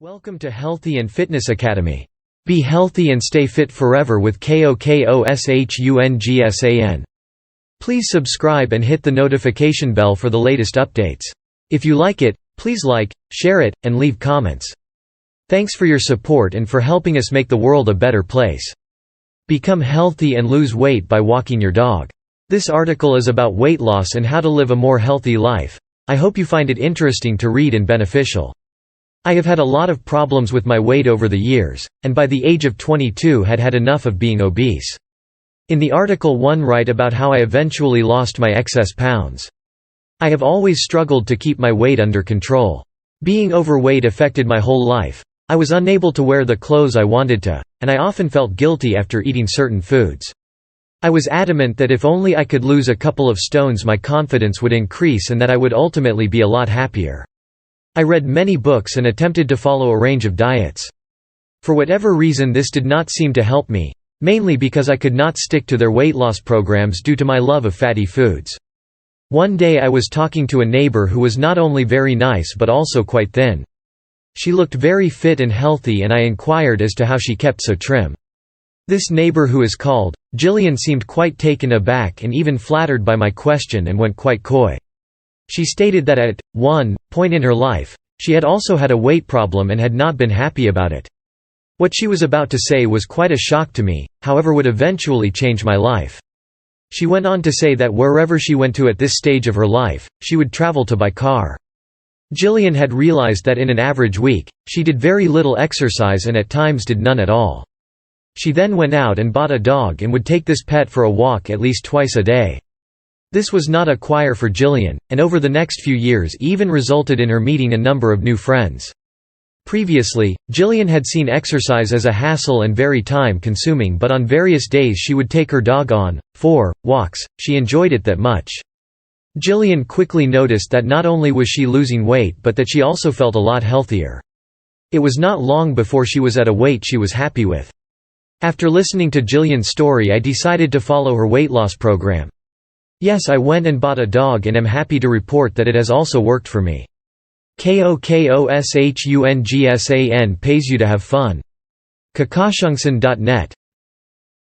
Welcome to Healthy and Fitness Academy. Be healthy and stay fit forever with KOKOSHUNGSAN. Please subscribe and hit the notification bell for the latest updates. If you like it, please like, share it, and leave comments. Thanks for your support and for helping us make the world a better place. Become healthy and lose weight by walking your dog. This article is about weight loss and how to live a more healthy life. I hope you find it interesting to read and beneficial. I have had a lot of problems with my weight over the years, and by the age of 22 had had enough of being obese. In the article one write about how I eventually lost my excess pounds. I have always struggled to keep my weight under control. Being overweight affected my whole life. I was unable to wear the clothes I wanted to, and I often felt guilty after eating certain foods. I was adamant that if only I could lose a couple of stones my confidence would increase and that I would ultimately be a lot happier. I read many books and attempted to follow a range of diets. For whatever reason this did not seem to help me, mainly because I could not stick to their weight loss programs due to my love of fatty foods. One day I was talking to a neighbor who was not only very nice but also quite thin. She looked very fit and healthy and I inquired as to how she kept so trim. This neighbor who is called Jillian seemed quite taken aback and even flattered by my question and went quite coy. She stated that at one point in her life, she had also had a weight problem and had not been happy about it. What she was about to say was quite a shock to me, however would eventually change my life. She went on to say that wherever she went to at this stage of her life, she would travel to by car. Jillian had realized that in an average week, she did very little exercise and at times did none at all. She then went out and bought a dog and would take this pet for a walk at least twice a day. This was not a choir for Jillian, and over the next few years even resulted in her meeting a number of new friends. Previously, Jillian had seen exercise as a hassle and very time-consuming, but on various days she would take her dog on 4 walks. She enjoyed it that much. Jillian quickly noticed that not only was she losing weight but that she also felt a lot healthier. It was not long before she was at a weight she was happy with. After listening to Jillian's story I decided to follow her weight loss program. Yes, I went and bought a dog and am happy to report that it has also worked for me. KOKOSHUNGSAN pays you to have fun. KOKOSHUNGSAN.net